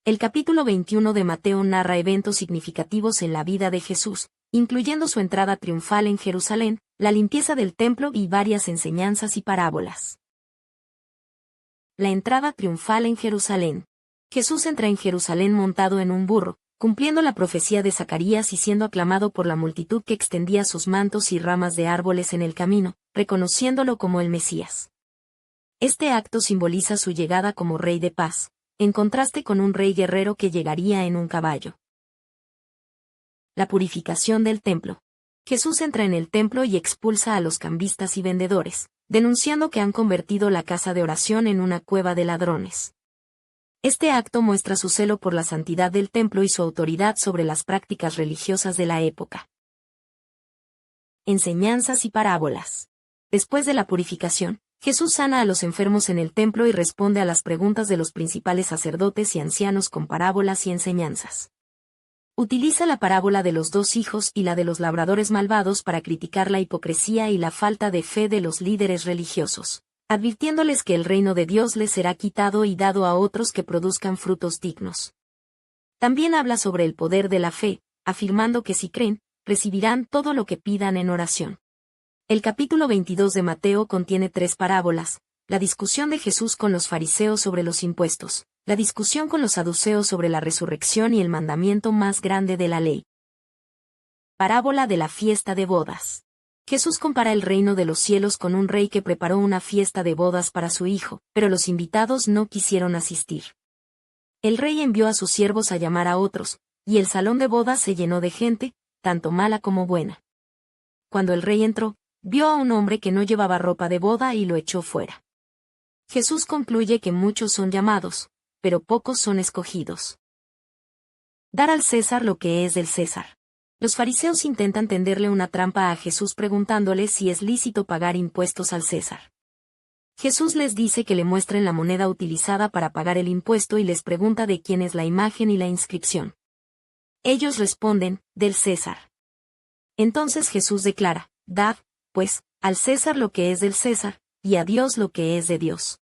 El capítulo 21 de Mateo narra eventos significativos en la vida de Jesús, incluyendo su entrada triunfal en Jerusalén, la limpieza del templo y varias enseñanzas y parábolas. La entrada triunfal en Jerusalén. Jesús entra en Jerusalén montado en un burro, cumpliendo la profecía de Zacarías y siendo aclamado por la multitud que extendía sus mantos y ramas de árboles en el camino, reconociéndolo como el Mesías. Este acto simboliza su llegada como rey de paz, en contraste con un rey guerrero que llegaría en un caballo. La purificación del templo. Jesús entra en el templo y expulsa a los cambistas y vendedores, denunciando que han convertido la casa de oración en una cueva de ladrones. Este acto muestra su celo por la santidad del templo y su autoridad sobre las prácticas religiosas de la época. Enseñanzas y parábolas. Después de la purificación, Jesús sana a los enfermos en el templo y responde a las preguntas de los principales sacerdotes y ancianos con parábolas y enseñanzas. Utiliza la parábola de los 2 hijos y la de los labradores malvados para criticar la hipocresía y la falta de fe de los líderes religiosos, advirtiéndoles que el reino de Dios les será quitado y dado a otros que produzcan frutos dignos. También habla sobre el poder de la fe, afirmando que si creen, recibirán todo lo que pidan en oración. El capítulo 22 de Mateo contiene 3 parábolas: la discusión de Jesús con los fariseos sobre los impuestos, la discusión con los saduceos sobre la resurrección y el mandamiento más grande de la ley. Parábola de la fiesta de bodas. Jesús compara el reino de los cielos con un rey que preparó una fiesta de bodas para su hijo, pero los invitados no quisieron asistir. El rey envió a sus siervos a llamar a otros, y el salón de bodas se llenó de gente, tanto mala como buena. Cuando el rey entró, vio a un hombre que no llevaba ropa de boda y lo echó fuera. Jesús concluye que muchos son llamados, pero pocos son escogidos. Dar al César lo que es del César. Los fariseos intentan tenderle una trampa a Jesús preguntándole si es lícito pagar impuestos al César. Jesús les dice que le muestren la moneda utilizada para pagar el impuesto y les pregunta de quién es la imagen y la inscripción. Ellos responden, del César. Entonces Jesús declara, dad, pues, al César lo que es del César, y a Dios lo que es de Dios.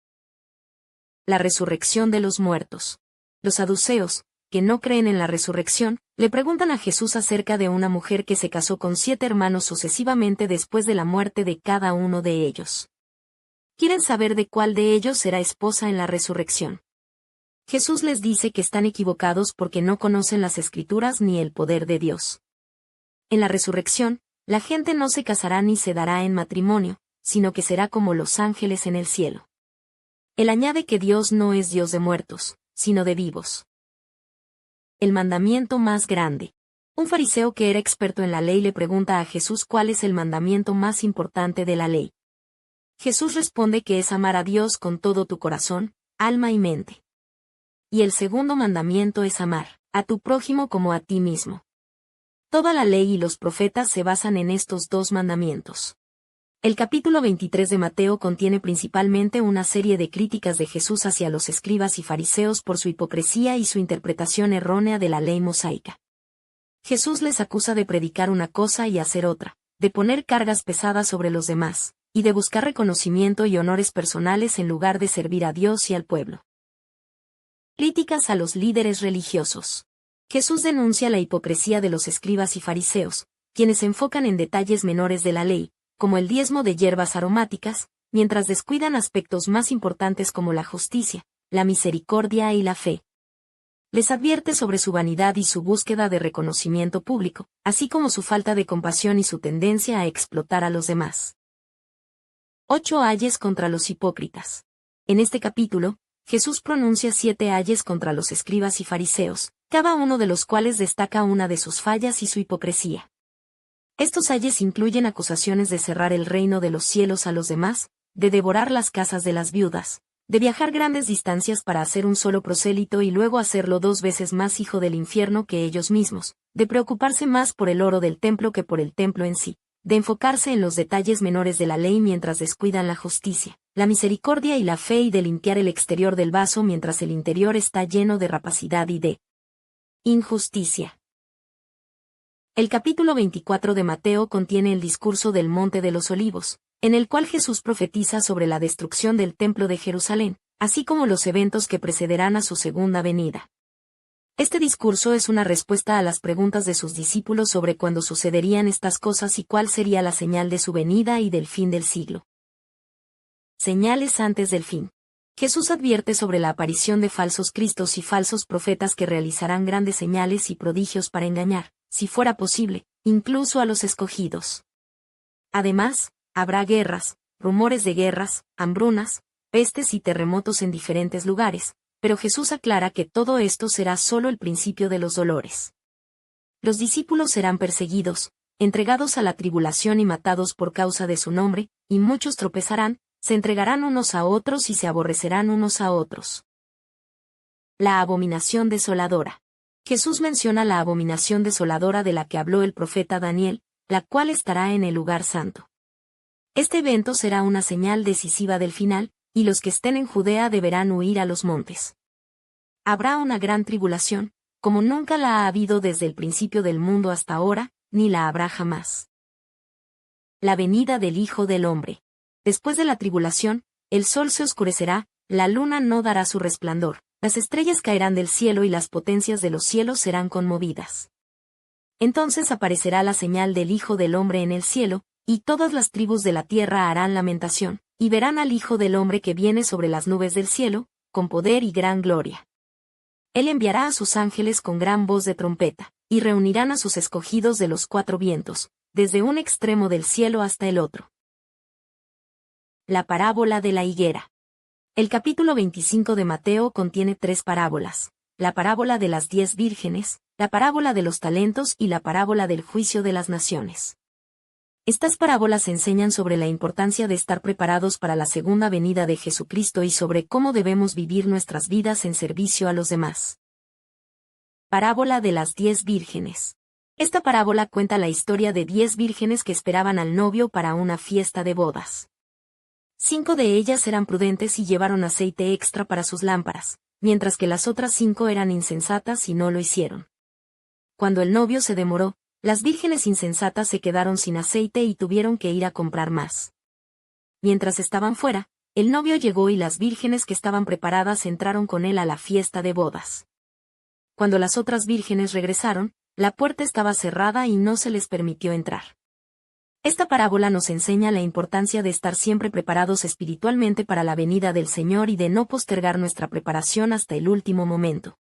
La resurrección de los muertos. Los saduceos, que no creen en la resurrección, le preguntan a Jesús acerca de una mujer que se casó con 7 hermanos sucesivamente después de la muerte de cada uno de ellos. Quieren saber de cuál de ellos será esposa en la resurrección. Jesús les dice que están equivocados porque no conocen las Escrituras ni el poder de Dios. En la resurrección, la gente no se casará ni se dará en matrimonio, sino que será como los ángeles en el cielo. Él añade que Dios no es Dios de muertos, sino de vivos. El mandamiento más grande. Un fariseo que era experto en la ley le pregunta a Jesús cuál es el mandamiento más importante de la ley. Jesús responde que es amar a Dios con todo tu corazón, alma y mente. Y el segundo mandamiento es amar a tu prójimo como a ti mismo. Toda la ley y los profetas se basan en estos 2 mandamientos. El capítulo 23 de Mateo contiene principalmente una serie de críticas de Jesús hacia los escribas y fariseos por su hipocresía y su interpretación errónea de la ley mosaica. Jesús les acusa de predicar una cosa y hacer otra, de poner cargas pesadas sobre los demás, y de buscar reconocimiento y honores personales en lugar de servir a Dios y al pueblo. Críticas a los líderes religiosos. Jesús denuncia la hipocresía de los escribas y fariseos, quienes se enfocan en detalles menores de la ley, como el diezmo de hierbas aromáticas, mientras descuidan aspectos más importantes como la justicia, la misericordia y la fe. Les advierte sobre su vanidad y su búsqueda de reconocimiento público, así como su falta de compasión y su tendencia a explotar a los demás. 8 ayes contra los hipócritas. En este capítulo, Jesús pronuncia 7 ayes contra los escribas y fariseos, cada uno de los cuales destaca una de sus fallas y su hipocresía. Estos ayes incluyen acusaciones de cerrar el reino de los cielos a los demás, de devorar las casas de las viudas, de viajar grandes distancias para hacer un solo prosélito y luego hacerlo 2 veces más hijo del infierno que ellos mismos, de preocuparse más por el oro del templo que por el templo en sí, de enfocarse en los detalles menores de la ley mientras descuidan la justicia, la misericordia y la fe y de limpiar el exterior del vaso mientras el interior está lleno de rapacidad y de injusticia. El capítulo 24 de Mateo contiene el discurso del Monte de los Olivos, en el cual Jesús profetiza sobre la destrucción del Templo de Jerusalén, así como los eventos que precederán a su segunda venida. Este discurso es una respuesta a las preguntas de sus discípulos sobre cuándo sucederían estas cosas y cuál sería la señal de su venida y del fin del siglo. Señales antes del fin. Jesús advierte sobre la aparición de falsos cristos y falsos profetas que realizarán grandes señales y prodigios para engañar, si fuera posible, incluso a los escogidos. Además, habrá guerras, rumores de guerras, hambrunas, pestes y terremotos en diferentes lugares, pero Jesús aclara que todo esto será solo el principio de los dolores. Los discípulos serán perseguidos, entregados a la tribulación y matados por causa de su nombre, y muchos tropezarán, se entregarán unos a otros y se aborrecerán unos a otros. La abominación desoladora. Jesús menciona la abominación desoladora de la que habló el profeta Daniel, la cual estará en el lugar santo. Este evento será una señal decisiva del final, y los que estén en Judea deberán huir a los montes. Habrá una gran tribulación, como nunca la ha habido desde el principio del mundo hasta ahora, ni la habrá jamás. La venida del Hijo del Hombre. Después de la tribulación, el sol se oscurecerá, la luna no dará su resplandor, las estrellas caerán del cielo y las potencias de los cielos serán conmovidas. Entonces aparecerá la señal del Hijo del Hombre en el cielo, y todas las tribus de la tierra harán lamentación, y verán al Hijo del Hombre que viene sobre las nubes del cielo, con poder y gran gloria. Él enviará a sus ángeles con gran voz de trompeta, y reunirán a sus escogidos de los cuatro vientos, desde un extremo del cielo hasta el otro. La parábola de la higuera. El capítulo 25 de Mateo contiene 3 parábolas: la parábola de las 10 vírgenes, la parábola de los talentos y la parábola del juicio de las naciones. Estas parábolas enseñan sobre la importancia de estar preparados para la segunda venida de Jesucristo y sobre cómo debemos vivir nuestras vidas en servicio a los demás. Parábola de las 10 vírgenes. Esta parábola cuenta la historia de 10 vírgenes que esperaban al novio para una fiesta de bodas. 5 de ellas eran prudentes y llevaron aceite extra para sus lámparas, mientras que las otras 5 eran insensatas y no lo hicieron. Cuando el novio se demoró, las vírgenes insensatas se quedaron sin aceite y tuvieron que ir a comprar más. Mientras estaban fuera, el novio llegó y las vírgenes que estaban preparadas entraron con él a la fiesta de bodas. Cuando las otras vírgenes regresaron, la puerta estaba cerrada y no se les permitió entrar. Esta parábola nos enseña la importancia de estar siempre preparados espiritualmente para la venida del Señor y de no postergar nuestra preparación hasta el último momento.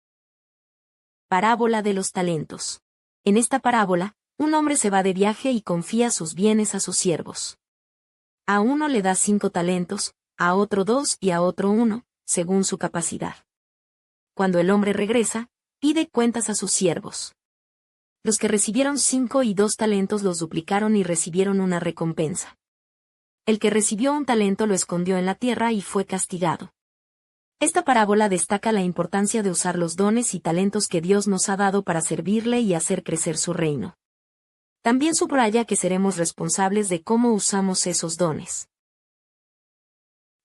Parábola de los talentos. En esta parábola, un hombre se va de viaje y confía sus bienes a sus siervos. A uno le da 5 talentos, a otro 2 y a otro 1, según su capacidad. Cuando el hombre regresa, pide cuentas a sus siervos. Los que recibieron 5 y 2 talentos los duplicaron y recibieron una recompensa. El que recibió un talento lo escondió en la tierra y fue castigado. Esta parábola destaca la importancia de usar los dones y talentos que Dios nos ha dado para servirle y hacer crecer su reino. También subraya que seremos responsables de cómo usamos esos dones.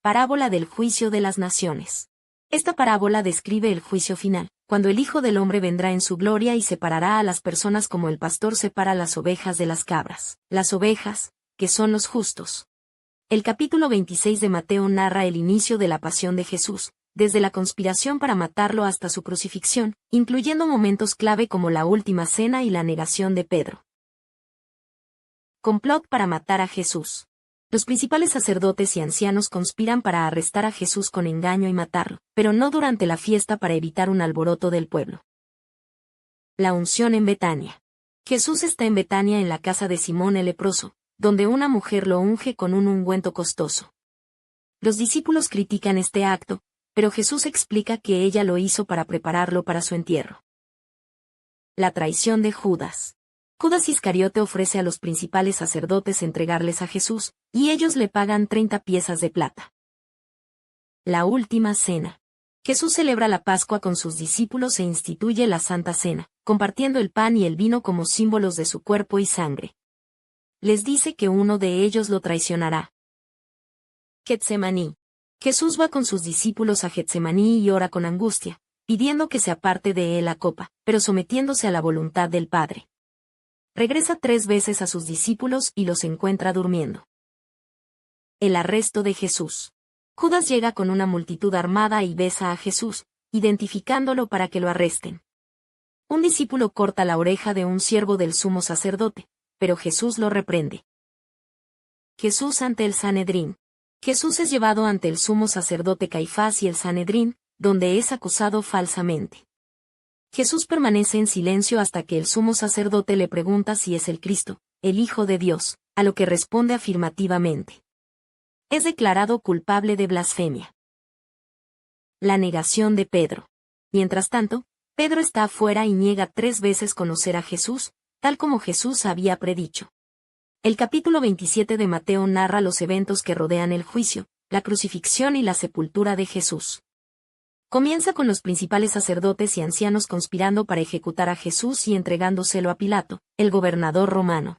Parábola del juicio de las naciones. Esta parábola describe el juicio final, cuando el Hijo del Hombre vendrá en su gloria y separará a las personas como el pastor separa las ovejas de las cabras. Las ovejas, que son los justos. El capítulo 26 de Mateo narra el inicio de la pasión de Jesús, desde la conspiración para matarlo hasta su crucifixión, incluyendo momentos clave como la última cena y la negación de Pedro. Complot para matar a Jesús. Los principales sacerdotes y ancianos conspiran para arrestar a Jesús con engaño y matarlo, pero no durante la fiesta para evitar un alboroto del pueblo. La unción en Betania. Jesús está en Betania en la casa de Simón el leproso, donde una mujer lo unge con un ungüento costoso. Los discípulos critican este acto, pero Jesús explica que ella lo hizo para prepararlo para su entierro. La traición de Judas. Judas Iscariote ofrece a los principales sacerdotes entregarles a Jesús, y ellos le pagan 30 piezas de plata. La última cena. Jesús celebra la Pascua con sus discípulos e instituye la Santa Cena, compartiendo el pan y el vino como símbolos de su cuerpo y sangre. Les dice que uno de ellos lo traicionará. Getsemaní. Jesús va con sus discípulos a Getsemaní y ora con angustia, pidiendo que se aparte de él la copa, pero sometiéndose a la voluntad del Padre. Regresa 3 veces a sus discípulos y los encuentra durmiendo. El arresto de Jesús. Judas llega con una multitud armada y besa a Jesús, identificándolo para que lo arresten. Un discípulo corta la oreja de un siervo del sumo sacerdote, pero Jesús lo reprende. Jesús ante el Sanedrín. Jesús es llevado ante el sumo sacerdote Caifás y el Sanedrín, donde es acusado falsamente. Jesús permanece en silencio hasta que el sumo sacerdote le pregunta si es el Cristo, el Hijo de Dios, a lo que responde afirmativamente. Es declarado culpable de blasfemia. La negación de Pedro. Mientras tanto, Pedro está afuera y niega 3 veces conocer a Jesús, tal como Jesús había predicho. El capítulo 27 de Mateo narra los eventos que rodean el juicio, la crucifixión y la sepultura de Jesús. Comienza con los principales sacerdotes y ancianos conspirando para ejecutar a Jesús y entregándoselo a Pilato, el gobernador romano.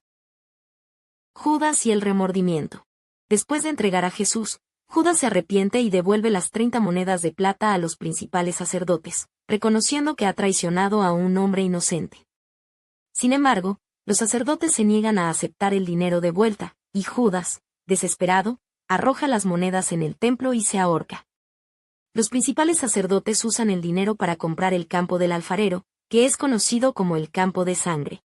Judas y el remordimiento. Después de entregar a Jesús, Judas se arrepiente y devuelve las 30 monedas de plata a los principales sacerdotes, reconociendo que ha traicionado a un hombre inocente. Sin embargo, los sacerdotes se niegan a aceptar el dinero de vuelta, y Judas, desesperado, arroja las monedas en el templo y se ahorca. Los principales sacerdotes usan el dinero para comprar el campo del alfarero, que es conocido como el campo de sangre.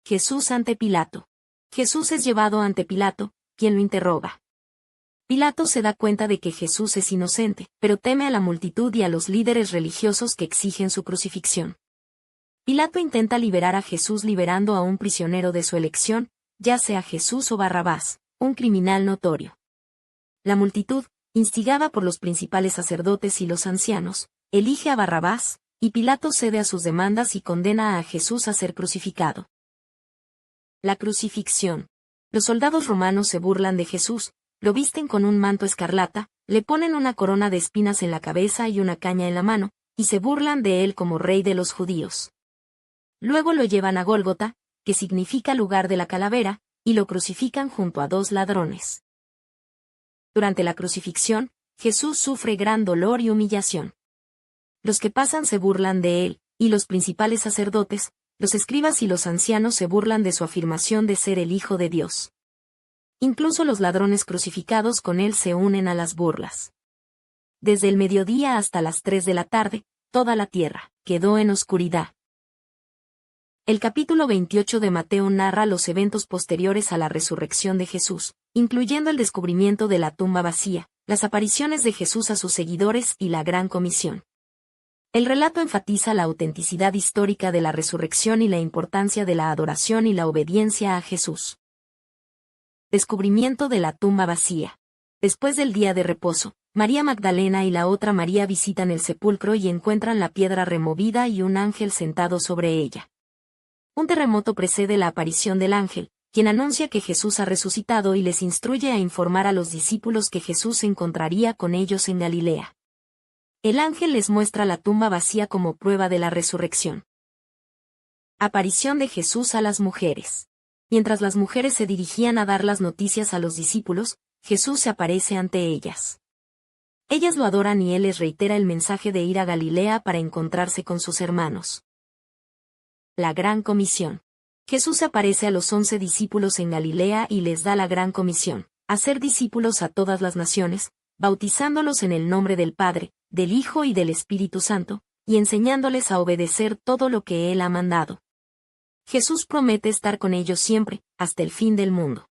Jesús ante Pilato. Jesús es llevado ante Pilato, quien lo interroga. Pilato se da cuenta de que Jesús es inocente, pero teme a la multitud y a los líderes religiosos que exigen su crucifixión. Pilato intenta liberar a Jesús liberando a un prisionero de su elección, ya sea Jesús o Barrabás, un criminal notorio. La multitud, instigada por los principales sacerdotes y los ancianos, elige a Barrabás, y Pilato cede a sus demandas y condena a Jesús a ser crucificado. La crucifixión. Los soldados romanos se burlan de Jesús, lo visten con un manto escarlata, le ponen una corona de espinas en la cabeza y una caña en la mano, y se burlan de él como rey de los judíos. Luego lo llevan a Gólgota, que significa lugar de la calavera, y lo crucifican junto a 2 ladrones. Durante la crucifixión, Jesús sufre gran dolor y humillación. Los que pasan se burlan de él, y los principales sacerdotes, los escribas y los ancianos se burlan de su afirmación de ser el Hijo de Dios. Incluso los ladrones crucificados con él se unen a las burlas. Desde el mediodía hasta las 3 de la tarde, toda la tierra quedó en oscuridad. El capítulo 28 de Mateo narra los eventos posteriores a la resurrección de Jesús, incluyendo el descubrimiento de la tumba vacía, las apariciones de Jesús a sus seguidores y la Gran Comisión. El relato enfatiza la autenticidad histórica de la resurrección y la importancia de la adoración y la obediencia a Jesús. Descubrimiento de la tumba vacía. Después del día de reposo, María Magdalena y la otra María visitan el sepulcro y encuentran la piedra removida y un ángel sentado sobre ella. Un terremoto precede la aparición del ángel, quien anuncia que Jesús ha resucitado y les instruye a informar a los discípulos que Jesús se encontraría con ellos en Galilea. El ángel les muestra la tumba vacía como prueba de la resurrección. Aparición de Jesús a las mujeres. Mientras las mujeres se dirigían a dar las noticias a los discípulos, Jesús se aparece ante ellas. Ellas lo adoran y él les reitera el mensaje de ir a Galilea para encontrarse con sus hermanos. La Gran Comisión. Jesús aparece a los 11 discípulos en Galilea y les da la Gran Comisión, hacer discípulos a todas las naciones, bautizándolos en el nombre del Padre, del Hijo y del Espíritu Santo, y enseñándoles a obedecer todo lo que Él ha mandado. Jesús promete estar con ellos siempre, hasta el fin del mundo.